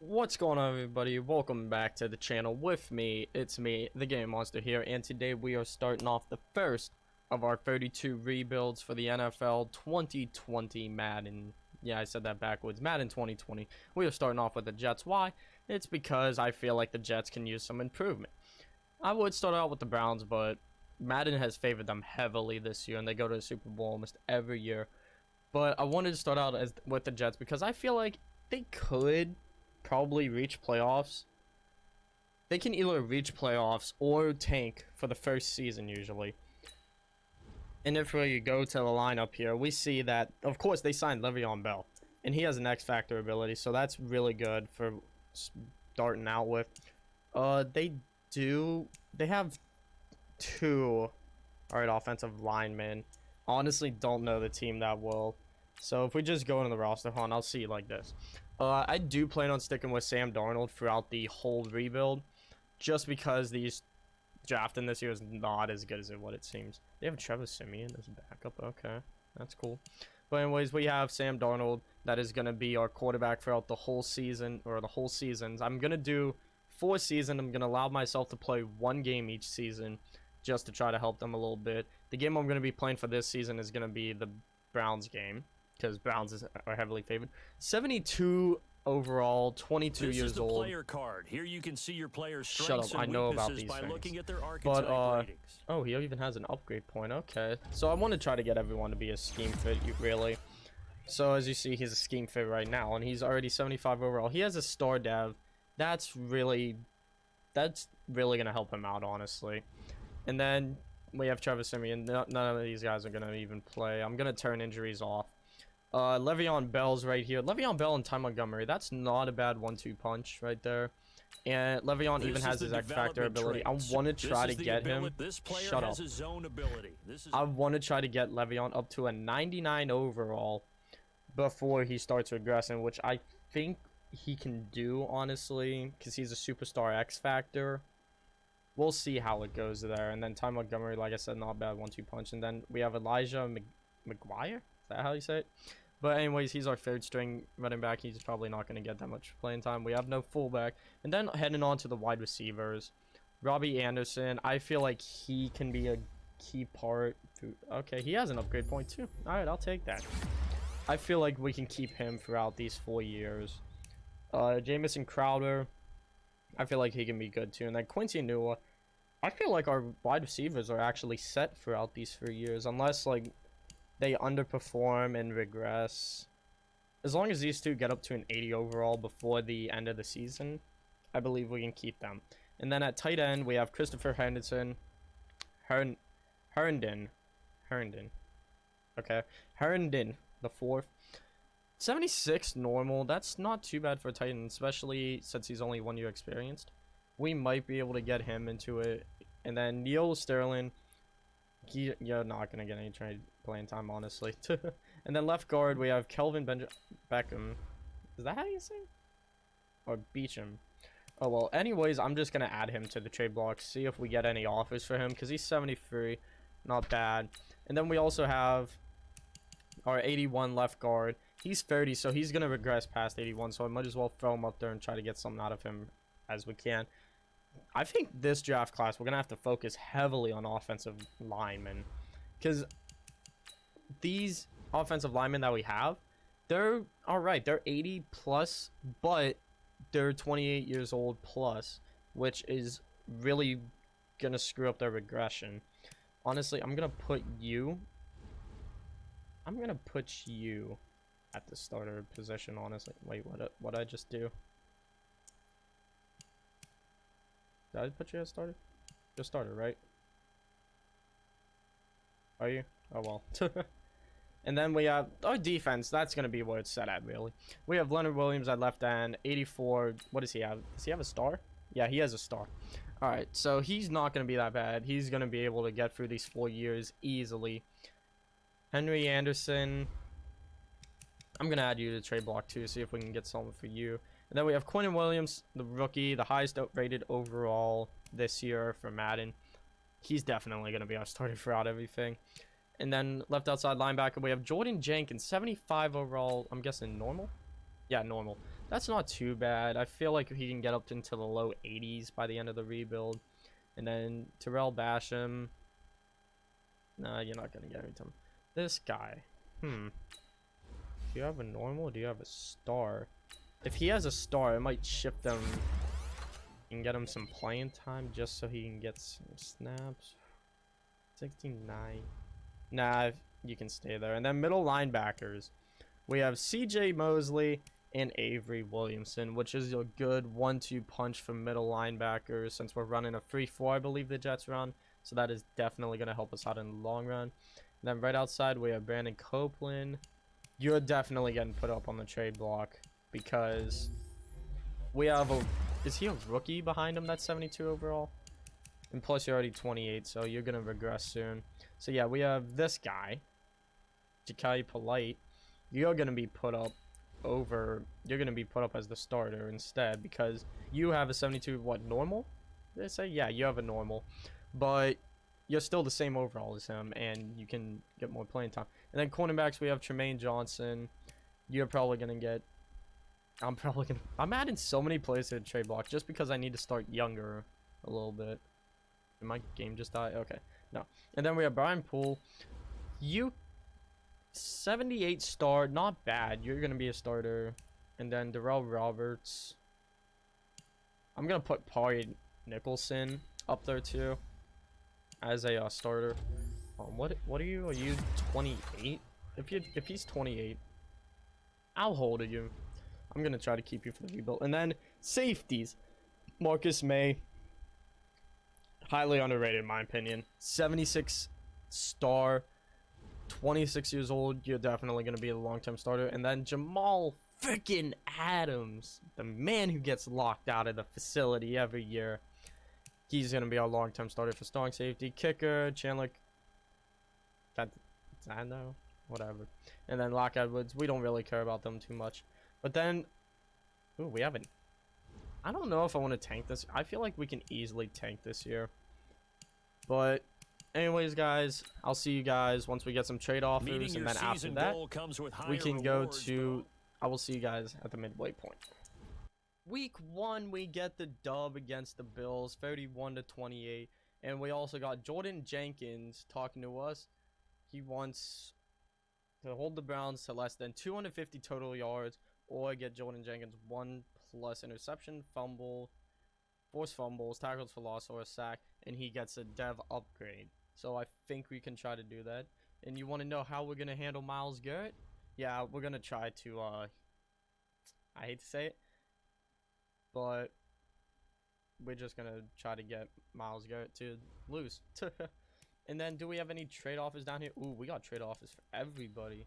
What's going on, everybody? Welcome back to the channel with me. It's me, the Game Monster here, and today we are starting off the first of our 32 rebuilds for the NFL 2020 Madden. Yeah, I said that backwards. Madden 2020. We are starting off with the Jets. Why? It's because I feel like the Jets can use some improvement. I would start out with the Browns, but Madden has favored them heavily this year, and they go to the Super Bowl almost every year. But I wanted to start out with the Jets because I feel like they could probably reach playoffs. They can either reach playoffs or tank for the first season usually. And if we go to the lineup here, we see that, of course, they signed Le'Veon Bell, and he has an X Factor ability, so that's really good for starting out with. They have two, alright, offensive linemen. Honestly, don't know the team that well. So if we just go into the roster, I'll see it like this. I do plan on sticking with Sam Darnold throughout the whole rebuild, just because these drafting this year is not as good as what it seems. They have Trevor Siemian as backup. Okay, that's cool. But anyways, we have Sam Darnold. That is going to be our quarterback throughout the whole season, or the whole seasons. I'm going to do 4 seasons. I'm going to allow myself to play 1 game each season, just to try to help them a little bit. The game I'm going to be playing for this season is going to be the Browns game, because Browns are heavily favored. 72 overall, 22 this years is the old. Player card. Here you can see your player's Shut strengths up, I and know about weaknesses these by things. looking at their archetype ratings. Oh, he even has an upgrade point. Okay, so I want to try to get everyone to be a scheme fit, really. So as you see, he's a scheme fit right now, and he's already 75 overall. He has a star dev. That's really gonna help him out, honestly. And then we have Trevor Siemian. None of these guys are gonna even play. I'm gonna turn injuries off. Le'Veon Bell's right here. Le'Veon Bell and Ty Montgomery. That's not a bad 1-2 punch right there. And Le'Veon even has his X Factor ability. I want to try to get him. Shut up. I want to try to get Le'Veon up to a 99 overall before he starts regressing, which I think he can do, honestly, because he's a superstar X Factor. We'll see how it goes there. And then Ty Montgomery, like I said, not bad 1-2 punch. And then we have Elijah McGuire. Is that how you say it? But anyways, he's our 3rd string running back. He's probably not going to get that much playing time. We have no fullback. And then heading on to the wide receivers. Robbie Anderson. I feel like he can be a key part. Okay, he has an upgrade point too. Alright, I'll take that. I feel like we can keep him throughout these 4 years. Jamison Crowder. I feel like he can be good too. And then Quincy Nua. I feel like our wide receivers are actually set throughout these 3 years. Unless, like, they underperform and regress. As long as these two get up to an 80 overall before the end of the season, I believe we can keep them. And then at tight end, we have Christopher Henderson. Herndon. Okay. Herndon, the 4th. 76 normal. That's not too bad for a tight end, especially since he's only 1 year experienced. We might be able to get him into it. And then Neil Sterling. You're not going to get any playing time, honestly. And then left guard, we have Kelvin Beckham. Is that how you say it? Or Beecham. Oh, well, anyways, I'm just going to add him to the trade block. See if we get any offers for him, because he's 73. Not bad. And then we also have our 81 left guard. He's 30, so he's going to regress past 81, so I might as well throw him up there and try to get something out of him as we can. I think this draft class, we're going to have to focus heavily on offensive linemen. Because these offensive linemen that we have, they're alright. They're 80 plus, but they're 28 years old plus, which is really going to screw up their regression. Honestly, I'm going to put you at the starter position, honestly. Wait, what did I just do? Did I put you as starter? Just starter, right? Are you? Oh, well. And then we have our defense. That's going to be where it's set at, really. We have Leonard Williams at left end, 84. What does he have? Does he have a star? Yeah, he has a star. All right, so he's not going to be that bad. He's going to be able to get through these 4 years easily. Henry Anderson. I'm going to add you to the trade block, too, see if we can get something for you. And then we have Quentin Williams, the rookie, the highest rated overall this year for Madden. He's definitely going to be our starter throughout everything. And then left outside linebacker, we have Jordan Jenkins, 75 overall. I'm guessing normal? Yeah, normal. That's not too bad. I feel like he can get up into the low 80s by the end of the rebuild. And then Terrell Basham. Nah, you're not going to get him. This guy. Do you have a normal or do you have a star? If he has a star, it might shift him and get him some playing time just so he can get some snaps. 69. Nah, you can stay there. And then middle linebackers. We have CJ Mosley and Avery Williamson, which is a good 1-2 punch for middle linebackers since we're running a 3-4, I believe the Jets run. So that is definitely going to help us out in the long run. And then right outside, we have Brandon Copeland. You're definitely getting put up on the trade block because we have a... Is he a rookie behind him that's 72 overall? And plus, you're already 28, so you're going to regress soon. So yeah, we have this guy, Ja'Kai Polite. You're going to be put up you're going to be put up as the starter instead because you have a 72, what, normal? Did they say? Yeah, you have a normal. But you're still the same overall as him, and you can get more playing time. And then cornerbacks, we have Tremaine Johnson. You're probably going to get... I'm adding so many players to the trade block just because I need to start younger a little bit. Did my game just die? Okay. No. And then we have Brian Poole. 78 star, not bad. You're going to be a starter. And then Darrell Roberts. I'm going to put Paulie Nicholson up there too as a starter. What are you? Are you 28? If he's 28, how old are you? I'm going to try to keep you for the rebuild. And then safeties. Marcus May. Highly underrated in my opinion. 76 star. 26 years old, you're definitely going to be a long-term starter. And then Jamal freaking Adams, the man who gets locked out of the facility every year. He's going to be our long-term starter for strong safety. Kicker, Chandler, Zano, whatever. And then Locke Edwards, we don't really care about them too much. But then, ooh, we haven't. I don't know if I want to tank this. I feel like we can easily tank this year. But... anyways, guys, I'll see you guys once we get some trade offers, and then after that, we can go to... I will see you guys at the midway point. Week 1, we get the dub against the Bills, 31-28, and we also got Jordan Jenkins talking to us. He wants to hold the Browns to less than 250 total yards, or get Jordan Jenkins 1+ interception, fumble, forced fumbles, tackles for loss, or a sack, and he gets a dev upgrade. So I think we can try to do that. And you want to know how we're going to handle Myles Garrett? Yeah, we're going to try to, I hate to say it, but we're just going to try to get Myles Garrett to lose. And then do we have any trade offers down here? Ooh, we got trade offers for everybody.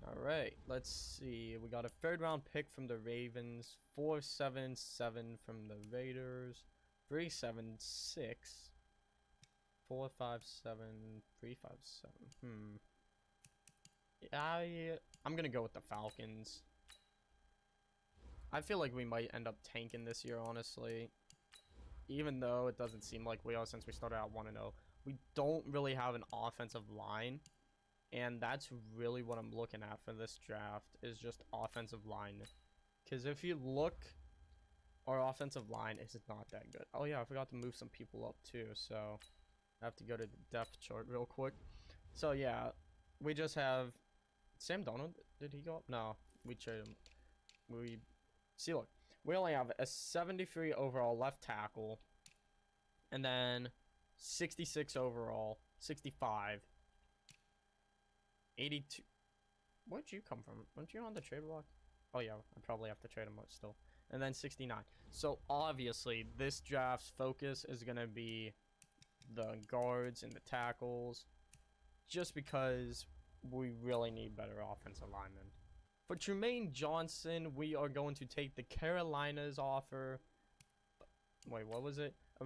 All right, let's see. We got a 3rd round pick from the Ravens, 477 from the Raiders, 376. 457 357. I'm gonna go with the Falcons. I feel like we might end up tanking this year, honestly. Even though it doesn't seem like we are since we started out 1-0. We don't really have an offensive line. And that's really what I'm looking at for this draft, is just offensive line. Because if you look, our offensive line is not that good. Oh yeah, I forgot to move some people up too, so... I have to go to the depth chart real quick. So, yeah. We just have... Sam Donald? Did he go up? No. We traded him. See, look. We only have a 73 overall left tackle. And then 66 overall. 65. 82. Where'd you come from? Weren't you on the trade block? Oh, yeah. I probably have to trade him still. And then 69. So, obviously, this draft's focus is going to be... the guards and the tackles, just because we really need better offensive linemen. For Tremaine Johnson, we are going to take the Carolinas offer. Wait, what was it? A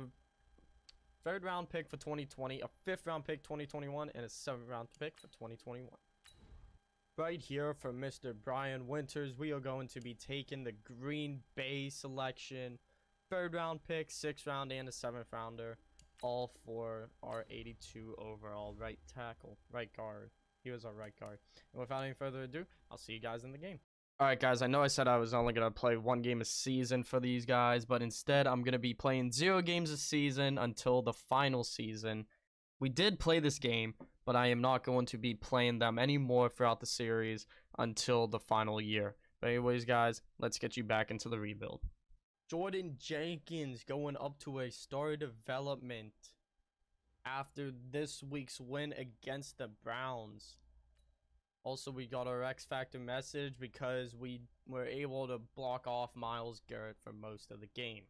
3rd round pick for 2020, a 5th round pick 2021, and a 7th round pick for 2021. Right here for Mr. Brian Winters, we are going to be taking the Green Bay selection, 3rd round pick, 6th round, and a 7th rounder. All for our 82 overall right tackle, right guard. He was our right guard. And without any further ado, I'll see you guys in the game. Alright guys, I know I said I was only going to play 1 game a season for these guys, but instead I'm going to be playing 0 games a season until the final season. We did play this game, but I am not going to be playing them anymore throughout the series until the final year. But anyways guys, let's get you back into the rebuild. Jordan Jenkins going up to a star development after this week's win against the Browns. Also, we got our X Factor message because we were able to block off Myles Garrett for most of the game.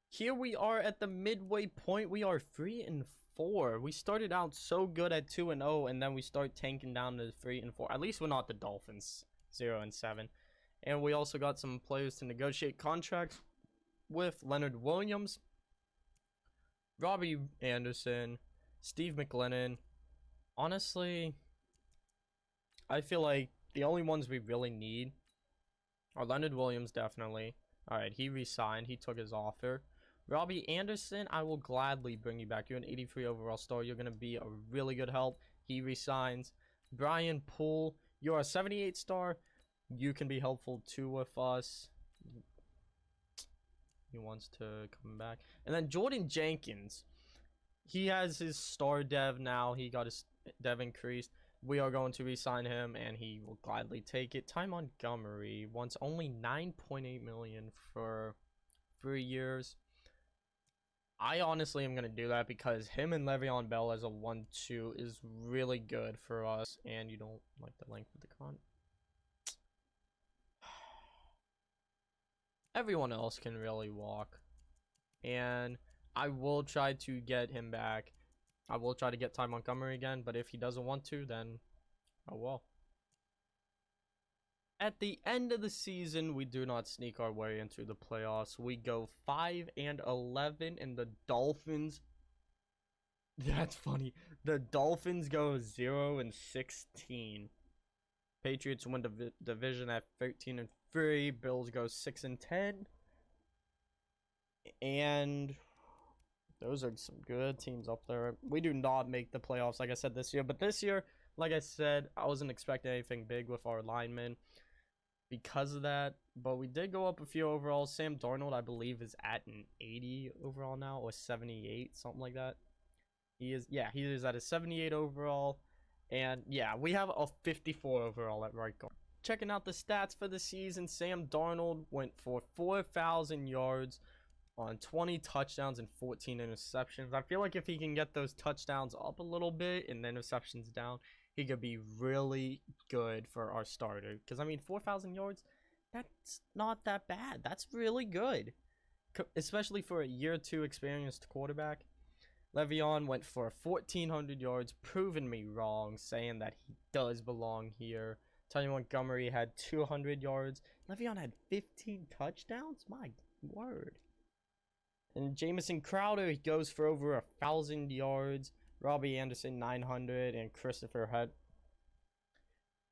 Here we are at the midway point. We are 3-4. We started out so good at 2-0, and then we start tanking down to 3-4. At least we're not the Dolphins, 0-7. And we also got some players to negotiate contracts with: Leonard Williams, Robbie Anderson, Steve McLennan. Honestly, I feel like the only ones we really need are Leonard Williams, definitely. Alright, he re-signed. He took his offer. Robbie Anderson, I will gladly bring you back. You're an 83 overall star. You're going to be a really good help. He resigns. Brian Poole, you're a 78 star. You can be helpful too with us. He wants to come back. And then Jordan Jenkins. He has his star dev now. He got his dev increased. We are going to re-sign him, and he will gladly take it. Ty Montgomery wants only $9.8 million for 3 years. I honestly am going to do that because him and Le'Veon Bell as a 1-2 is really good for us. And you don't like the length of the con. Everyone else can really walk. And I will try to get him back. I will try to get Ty Montgomery again, but if he doesn't want to, then oh well. At the end of the season, we do not sneak our way into the playoffs. We go 5-11, and the Dolphins. That's funny. The Dolphins go 0-16. Patriots win the division at 13-3. Bills go 6-10. And those are some good teams up there. We do not make the playoffs, like I said, this year. But this year, like I said, I wasn't expecting anything big with our linemen because of that. But we did go up a few overall. Sam Darnold, I believe, is at an 80 overall now, or 78, something like that. He is at a 78 overall. And yeah, we have a 54 overall at right guard. Checking out the stats for the season, Sam Darnold went for 4,000 yards on 20 touchdowns and 14 interceptions. I feel like if he can get those touchdowns up a little bit and the interceptions down, he could be really good for our starter. Because, I mean, 4,000 yards, that's not that bad. That's really good, especially for a year 2 experienced quarterback. Le'Veon went for 1,400 yards, proving me wrong, saying that he does belong here. Ty Montgomery had 200 yards. Le'Veon had 15 touchdowns? My word. And Jamison Crowder, he goes for over 1,000 yards. Robbie Anderson, 900. And Christopher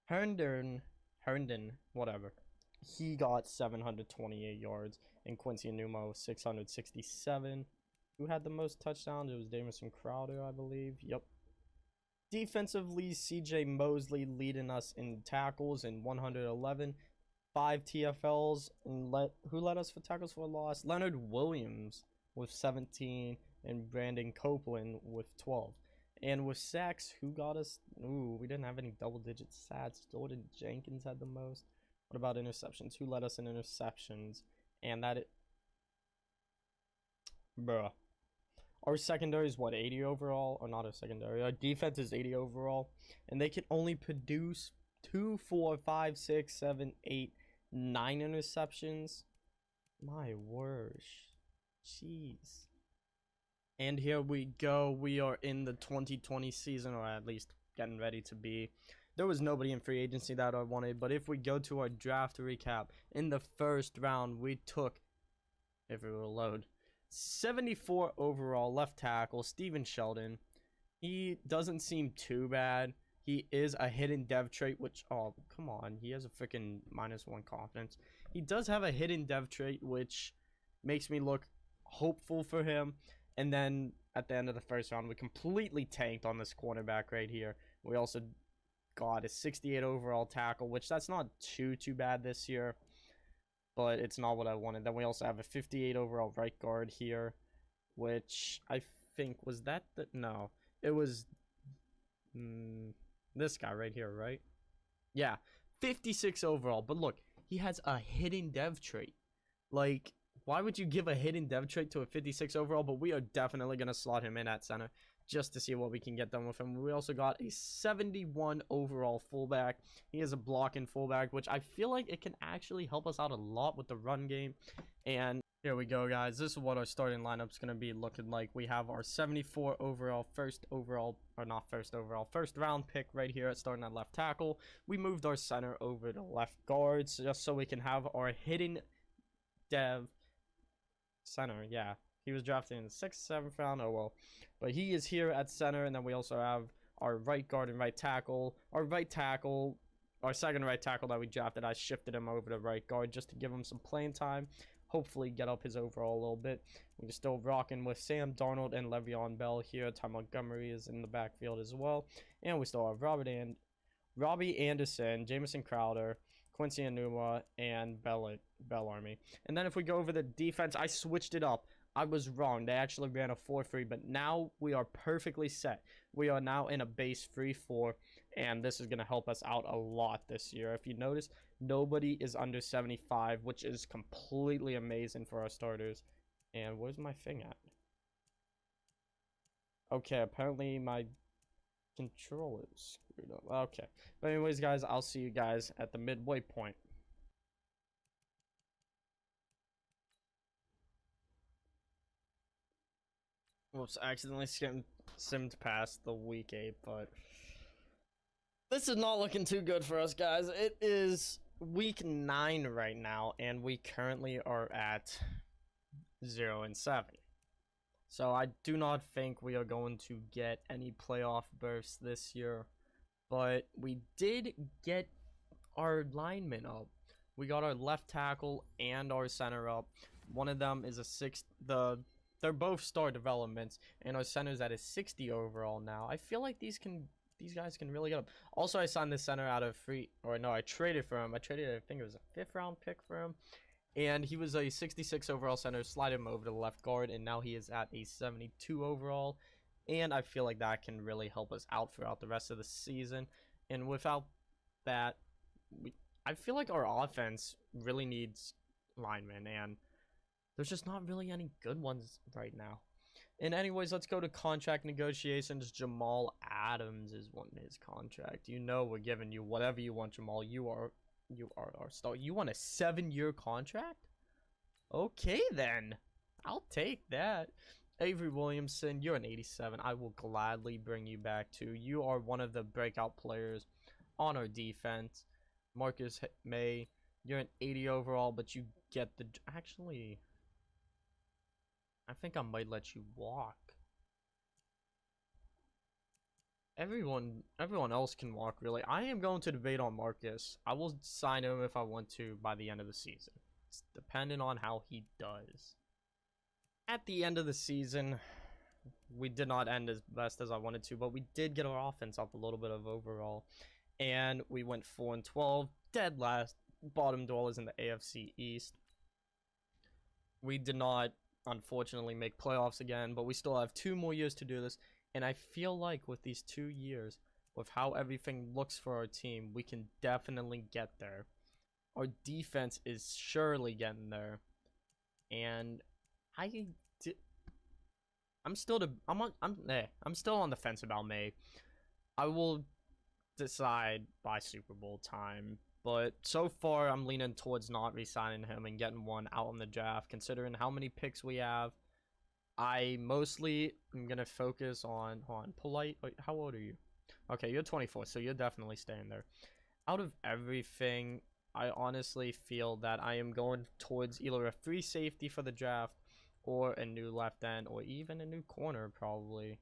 Herndon, whatever. He got 728 yards. And Quincy Enunwa, 667. Who had the most touchdowns? It was Jamison Crowder, I believe. Yep. Defensively, CJ Mosley leading us in tackles in 111. 5 TFLs. And who led us for tackles for a loss? Leonard Williams with 17, and Brandon Copeland with 12. And with sacks, who got us? Ooh, we didn't have any double-digit sacks. Jordan Jenkins had the most. What about interceptions? Who led us in interceptions? And bruh. Our secondary is what, 80 overall? Or not our secondary. Our defense is 80 overall. And they can only produce 2, 4, 5, 6, 7, 8, 9 interceptions. My word. Jeez. And here we go. We are in the 2020 season, or at least getting ready to be. There was nobody in free agency that I wanted, but if we go to our draft recap, in the first round, we took, if it will load, 74 overall left tackle, Steven Sheldon. He doesn't seem too bad. He is a hidden dev trait, which, oh, come on. He has a freaking -1 confidence. He does have a hidden dev trait, which makes me look hopeful for him. And then at the end of the first round, we completely tanked on this cornerback right here. We also got a 68 overall tackle, which that's not too bad this year, but it's not what I wanted. Then we also have a 58 overall right guard here, which I think was that the no, it was this guy right here, right? Yeah, 56 overall. But look, he has a hidden dev trait. Like, why would you give a hidden dev trait to a 56 overall? But we are definitely going to slot him in at center just to see what we can get done with him. We also got a 71 overall fullback. He is a blocking fullback, which I feel like it can actually help us out a lot with the run game. And here we go, guys. This is what our starting lineup is going to be looking like. We have our 74 overall, first round pick right here at starting at left tackle. We moved our center over to left guard just so we can have our hidden dev center. Yeah, he was drafted in the 6th, 7th round. Oh well, but he is here at center. And then we also have our right guard and right tackle. Our second right tackle that we drafted, I shifted him over to right guard just to give him some playing time, hopefully get up his overall a little bit. We're still rocking with Sam Darnold and Le'Veon Bell here. Ty Montgomery is in the backfield as well, and we still have Robbie Anderson, Jamison Crowder, Quincy Enunwa, and Bellarmine. And then if we go over the defense, I switched it up. I was wrong. They actually ran a 4-3, but now we are perfectly set. We are now in a base 3-4, and this is going to help us out a lot this year. If you notice, nobody is under 75, which is completely amazing for our starters. And where's my thing at? Okay, apparently my controller is screwed up. Okay. But anyways, guys, I'll see you guys at the midway point. Whoops, I accidentally simmed past the week 8, but this is not looking too good for us, guys. It is week 9 right now, and we currently are at 0-7. So I do not think we are going to get any playoff berths this year, but we did get our linemen up. We got our left tackle and our center up. One of them is a 6. They're both star developments, and our center's at a 60 overall now. I feel like these guys can really get up. Also, I signed the center out of I traded for him. I think it was a 5th round pick for him. And he was a 66 overall center, slide him over to the left guard, and now he is at a 72 overall. And I feel like that can really help us out throughout the rest of the season. And without that, I feel like our offense really needs linemen, and there's just not really any good ones right now. And anyways, let's go to contract negotiations. Jamal Adams is wanting his contract. You know we're giving you whatever you want, Jamal. You are our star. You want a 7-year contract? Okay, then. I'll take that. Avery Williamson, you're an 87. I will gladly bring you back too. You are one of the breakout players on our defense. Marcus May, you're an 80 overall, but you get the... Actually, I think I might let you walk. Everyone else can walk, really. I am going to debate on Marcus. I will sign him if I want to by the end of the season. It's dependent on how he does. At the end of the season, we did not end as best as I wanted to, but we did get our offense up a little bit of overall. And we went 4-12, dead last. Bottom dwellers in the AFC East. We did not, unfortunately, make playoffs again, but we still have 2 more years to do this. And I feel like with these 2 years, with how everything looks for our team, we can definitely get there. Our defense is surely getting there. And I'm still on the fence about May. I will decide by Super Bowl time. But so far, I'm leaning towards not re-signing him and getting one out in the draft, considering how many picks we have. I mostly am going to focus on Polite. Wait, how old are you? Okay, you're 24, so you're definitely staying there. Out of everything, I honestly feel that I am going towards either a free safety for the draft or a new left end or even a new corner, probably.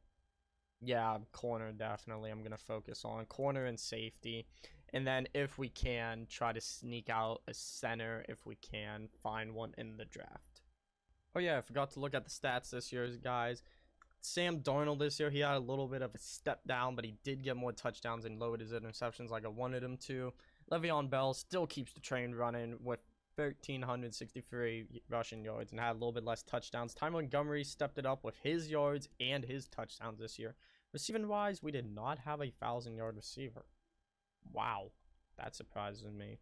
Yeah, corner, definitely. I'm going to focus on corner and safety. And then if we can, try to sneak out a center if we can find one in the draft. Oh yeah, I forgot to look at the stats this year, guys. Sam Darnold this year, he had a little bit of a step down, but he did get more touchdowns and lowered his interceptions like I wanted him to. Le'Veon Bell still keeps the train running with 1,363 rushing yards and had a little bit less touchdowns. Ty Montgomery stepped it up with his yards and his touchdowns this year. Receiving wise, we did not have a 1,000-yard receiver. Wow, that surprises me.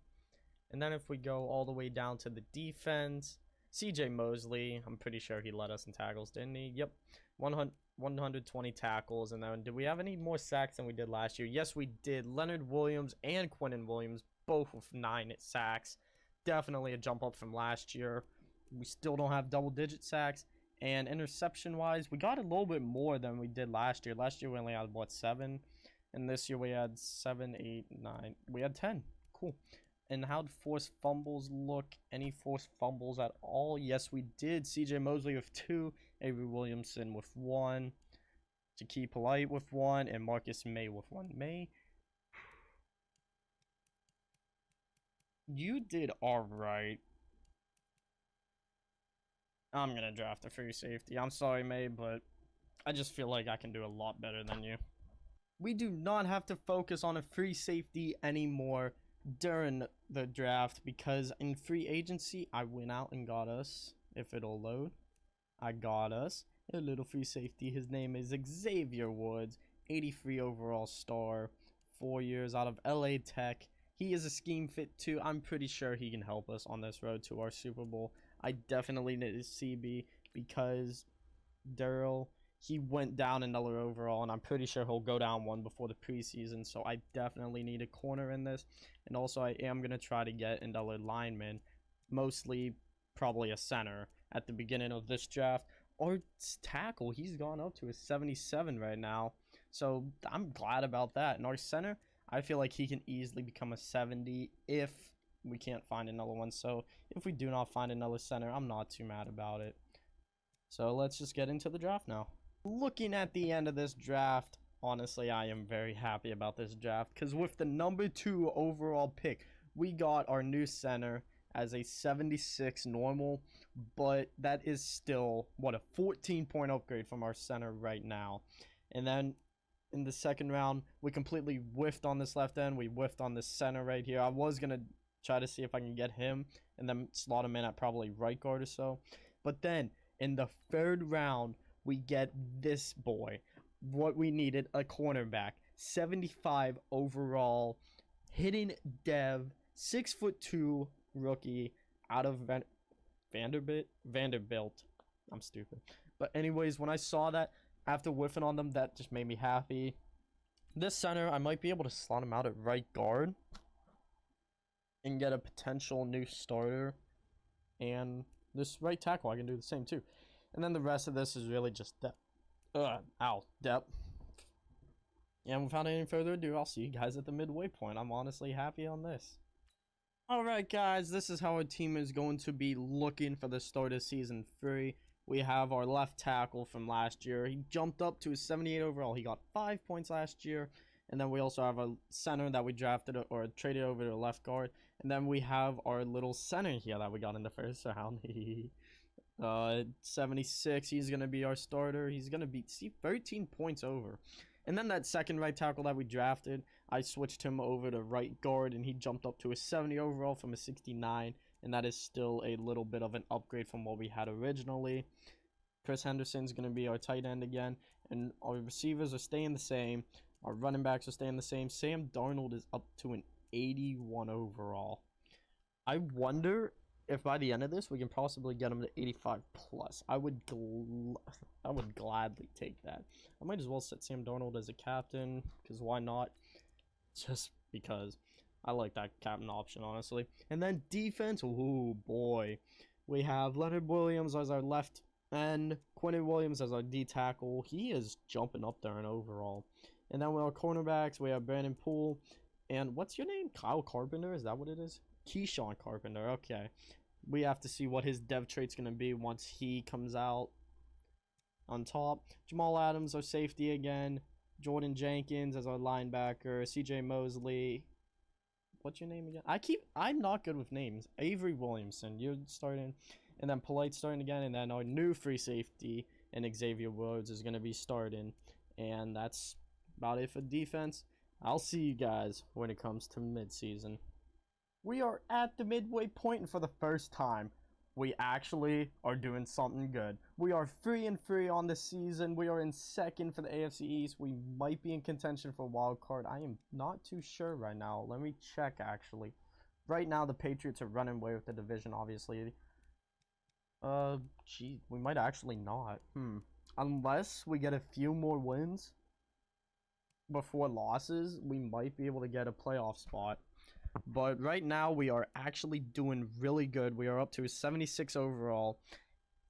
And then if we go all the way down to the defense, CJ Mosley, I'm pretty sure he led us in tackles, didn't he? Yep, 120 tackles. And then did we have any more sacks than we did last year? Yes, we did. Leonard Williams and Quinnen Williams, both with 9 sacks. Definitely a jump up from last year. We still don't have double-digit sacks. And interception-wise, we got a little bit more than we did last year. Last year we only had, what, 7? And this year we had 7, 8, 9. We had 10. Cool. And how did forced fumbles look? Any forced fumbles at all? Yes, we did. CJ Mosley with 2. Avery Williamson with 1. Jaquie Polite with 1. And Marcus May with 1. May, you did alright. I'm going to draft a free safety. I'm sorry, May, but I just feel like I can do a lot better than you. We do not have to focus on a free safety anymore during the draft because in free agency, I went out and got us, if it'll load, I got us a little free safety. His name is Xavier Woods, 83 overall star, 4 years out of LA Tech. He is a scheme fit too. I'm pretty sure he can help us on this road to our Super Bowl. I definitely need a CB because Darryl, he went down another overall, and I'm pretty sure he'll go down one before the preseason, so I definitely need a corner in this. And also, I am going to try to get another lineman, mostly probably a center, at the beginning of this draft. Or tackle, he's gone up to a 77 right now, so I'm glad about that. And our center, I feel like he can easily become a 70 if we can't find another one. So if we do not find another center, I'm not too mad about it. So let's just get into the draft now. Looking at the end of this draft, honestly, I am very happy about this draft because with the number 2 overall pick, we got our new center as a 76 normal, but that is still, what, a 14-point upgrade from our center right now. And then in the second round, we completely whiffed on this left end. We whiffed on this center right here. I was going to try to see if I can get him and then slot him in at probably right guard or so. But then in the third round, we get this boy. What we needed, a cornerback. 75 overall, hitting dev, 6'2" rookie out of Vanderbilt. I'm stupid. But anyways, when I saw that, after whiffing on them, that just made me happy. This center, I might be able to slot him out at right guard and get a potential new starter. And this right tackle, I can do the same too. And then the rest of this is really just depth. Depth. And without any further ado, I'll see you guys at the midway point. I'm honestly happy on this. Alright guys, this is how our team is going to be looking for the start of Season 3. We have our left tackle from last year. He jumped up to a 78 overall. He got 5 points last year. And then we also have a center that we drafted or traded over to a left guard. And then we have our little center here that we got in the first round. 76, he's going to be our starter. He's going to be 13 points over. And then that second right tackle that we drafted, I switched him over to right guard, and he jumped up to a 70 overall from a 69, and that is still a little bit of an upgrade from what we had originally. Chris Henderson's going to be our tight end again, and our receivers are staying the same. Our running backs are staying the same. Sam Darnold is up to an 81 overall. I wonder if by the end of this we can possibly get him to 85 plus. I would gladly take that. I might as well set Sam Darnold as a captain, because why not? Just because I like that captain option, honestly. And then defense, oh boy. We have Leonard Williams as our left end, Quinnen Williams as our D tackle. He is jumping up there in overall. And then with our cornerbacks, we have Brandon Poole. And what's your name? Kyle Carpenter? Is that what it is? Keyshawn Carpenter. Okay. We have to see what his dev trait's going to be once he comes out on top. Jamal Adams, our safety again. Jordan Jenkins as our linebacker. CJ Mosley. What's your name again? I'm not good with names. Avery Williamson, you're starting. And then Polite starting again. And then our new free safety, and Xavier Woods is going to be starting. And that's about it for defense. I'll see you guys when it comes to midseason. We are at the midway point, and for the first time, we actually are doing something good. We are 3-3 on the season. We are in second for the AFC East. We might be in contention for a wild card. I am not too sure right now. Let me check, actually. Right now, the Patriots are running away with the division, obviously. Gee, we might actually not. Unless we get a few more wins before losses, we might be able to get a playoff spot. But right now, we are actually doing really good. We are up to a 76 overall.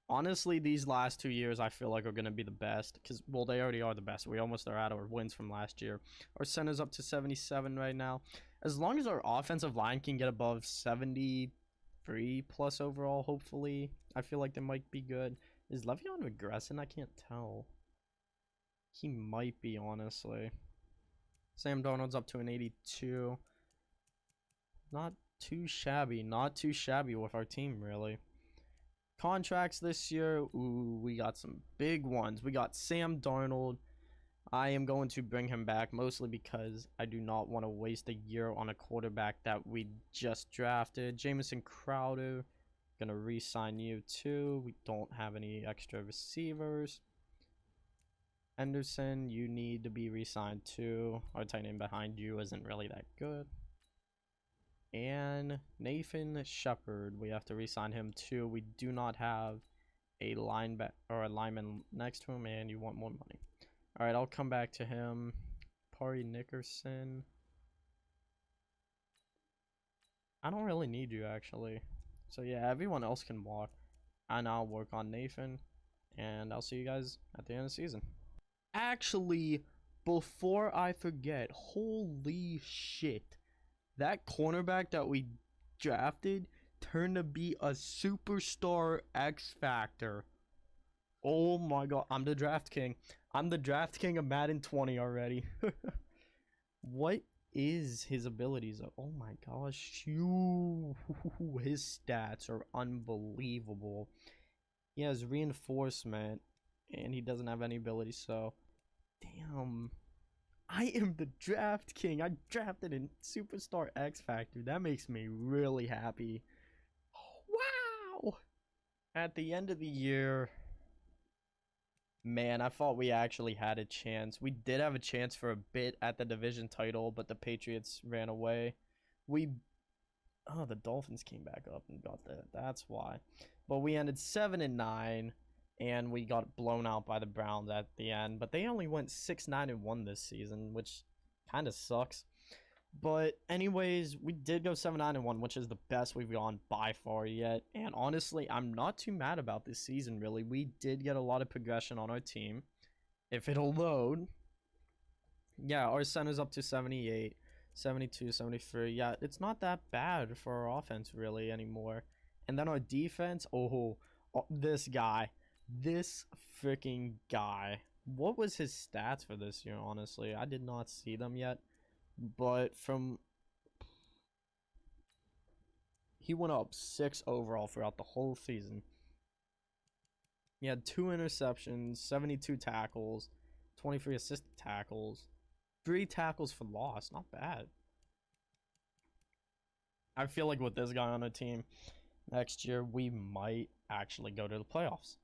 Honestly, these last 2 years, I feel like are going to be the best. Because, well, they already are the best. We almost are at our wins from last year. Our center's up to 77 right now. As long as our offensive line can get above 73 plus overall, hopefully, I feel like they might be good. Is Le'Veon regressing? I can't tell. He might be, honestly. Sam Darnold's up to an 82. Not too shabby. Not too shabby with our team, really. Contracts this year. Ooh, we got some big ones. We got Sam Darnold. I am going to bring him back mostly because I do not want to waste a year on a quarterback that we just drafted. Jamison Crowder. Gonna re-sign you too. We don't have any extra receivers. Henderson, you need to be re-signed too. Our tight end behind you isn't really that good. And Nathan Shepard, we have to re-sign him too. We do not have a linebacker or a lineman next to him, and you want more money. All right, I'll come back to him. Pari Nickerson. I don't really need you, actually. So yeah, everyone else can walk. And I'll work on Nathan. And I'll see you guys at the end of the season. Actually, before I forget, holy shit. That cornerback that we drafted turned to be a superstar X Factor. Oh my god, I'm the draft king. I'm the draft king of Madden 20 already. What is his abilities? Oh my gosh. His stats are unbelievable. He has reinforcement, and he doesn't have any ability, so... Damn. I am the draft king. I drafted in Superstar X Factor. That makes me really happy. Wow! At the end of the year... Man, I thought we actually had a chance. We did have a chance for a bit at the division title, but the Patriots ran away. Oh, the Dolphins came back up and got that. That's why. But we ended 7-9, and we got blown out by the Browns at the end. But they only went 6-9-1 this season, which kind of sucks. But anyways, we did go 7-9-1, which is the best we've gone by far yet. And honestly, I'm not too mad about this season, really. We did get a lot of progression on our team. If it'll load. Yeah, our center's up to 78, 72, 73. Yeah, it's not that bad for our offense, really, anymore. And then our defense, this guy. This freaking guy. What was his stats for this year, honestly? I did not see them yet. But he went up 6 overall throughout the whole season. He had 2 interceptions, 72 tackles, 23 assisted tackles, 3 tackles for loss. Not bad. I feel like with this guy on the team, next year we might actually go to the playoffs.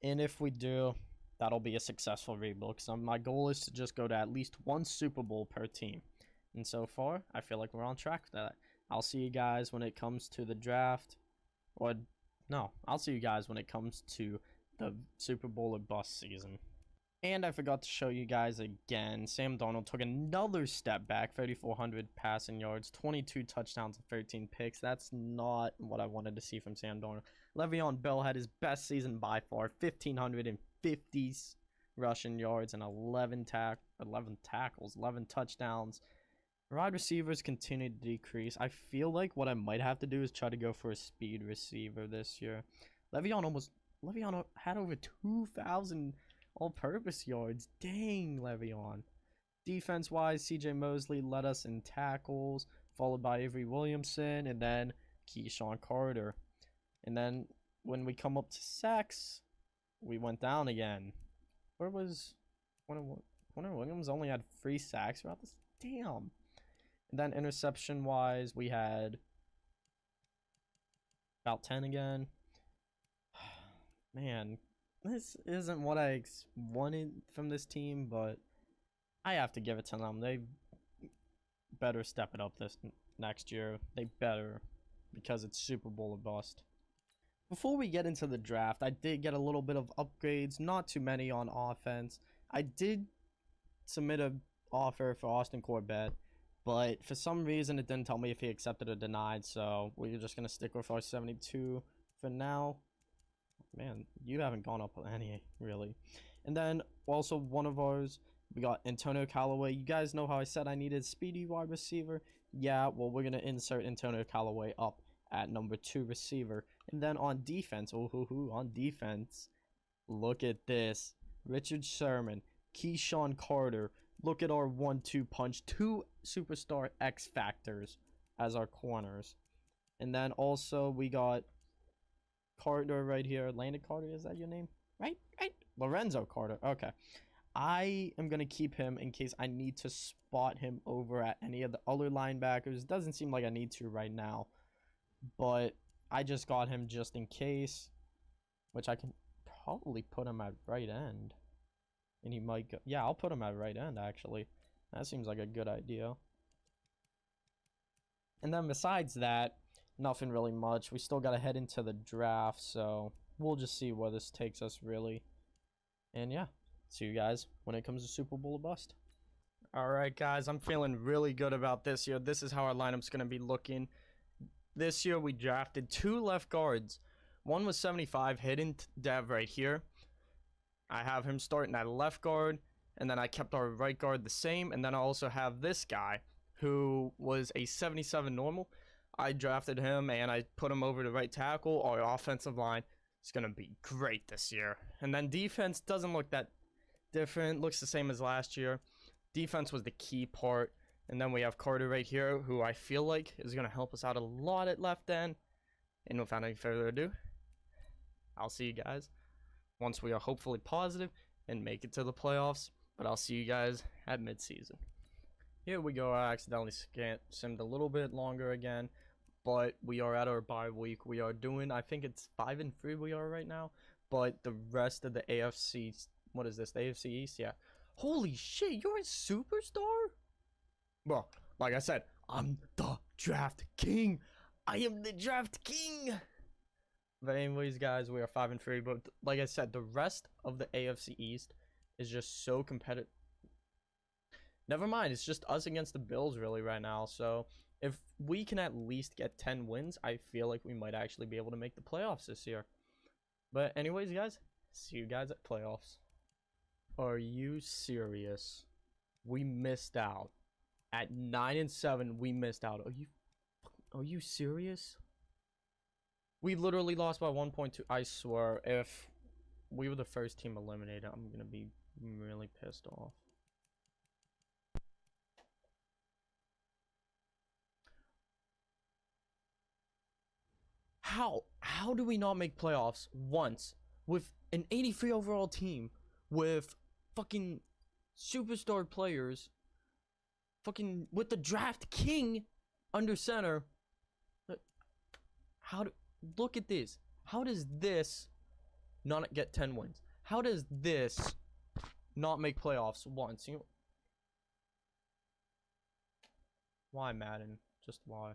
And if we do, that'll be a successful rebuild. So my goal is to just go to at least 1 Super Bowl per team. And so far, I feel like we're on track with that. I'll see you guys when it comes to the draft. Or, no, I'll see you guys when it comes to the Super Bowl or bust season. And I forgot to show you guys again. Sam Darnold took another step back. 3,400 passing yards, 22 touchdowns, and 13 picks. That's not what I wanted to see from Sam Darnold. Le'Veon Bell had his best season by far. 1,550 rushing yards and 11 tackles, 11 touchdowns. Wide receivers continue to decrease. I feel like what I might have to do is try to go for a speed receiver this year. Le'Veon had over 2,000 all-purpose yards. Dang, Le'Veon. Defense-wise, C.J. Mosley led us in tackles, followed by Avery Williamson, and then Keyshawn Carter. And then when we come up to sacks, we went down again. Where was Quentin Williams? Only had 3 sacks throughout this. Damn. And then interception wise, we had about 10 again. Man, this isn't what I wanted from this team, but I have to give it to them. They better step it up this next year. They better, because it's Super Bowl or bust. Before we get into the draft, I did get a little bit of upgrades, not too many on offense. I did submit an offer for Austin Corbett, but for some reason it didn't tell me if he accepted or denied, so we're just going to stick with our 72 for now. Man, you haven't gone up any, really. And then also one of ours, we got Antonio Callaway. You guys know how I said I needed speedy wide receiver? Yeah, well, we're going to insert Antonio Callaway up at number 2 receiver. And then on defense, on defense, look at this. Richard Sherman, Keyshawn Carter. Look at our 1-2 punch. 2 superstar X factors as our corners. And then also we got Carter right here. Landon Carter, is that your name? Right? Lorenzo Carter. Okay. I am going to keep him in case I need to spot him over at any of the other linebackers. Doesn't seem like I need to right now, but I just got him just in case, which I can probably put him at right end. And he might go. Yeah, I'll put him at right end, actually. That seems like a good idea. And then besides that, nothing really much. We still got to head into the draft, so we'll just see where this takes us, really. And yeah, see you guys when it comes to Super Bowl or bust. Alright, guys, I'm feeling really good about this year. This is how our lineup's going to be looking. This year, we drafted 2 left guards. One was 75, hidden Dev right here. I have him starting at left guard, and then I kept our right guard the same, and then I also have this guy, who was a 77 normal. I drafted him, and I put him over to right tackle. Our offensive line is going to be great this year. And then defense doesn't look that different. Looks the same as last year. Defense was the key part. And then we have Carter right here, who I feel like is going to help us out a lot at left end. And without any further ado, I'll see you guys once we are hopefully positive and make it to the playoffs. But I'll see you guys at midseason. Here we go. I accidentally simmed a little bit longer again. But we are at our bye week. We are doing, I think it's 5-3 we are right now. But the rest of the AFC, what is this? The AFC East? Yeah. Holy shit, you're a superstar? Bro, like I said, I'm the draft king. I am the draft king. But anyways, guys, we are 5-3. But like I said, the rest of the AFC East is just so competitive. Never mind, it's just us against the Bills really right now. So if we can at least get 10 wins, I feel like we might actually be able to make the playoffs this year. But anyways, guys, see you guys at playoffs. Are you serious? We missed out. At 9-7, we missed out. Are you serious? We literally lost by 1.2. I swear, if we were the first team eliminated, I'm gonna be really pissed off. How do we not make playoffs once with an 83 overall team with fucking superstar players, fucking with the draft king under center? Look at this. How does this not get 10 wins? How does this not make playoffs once? Why, Madden? Just why?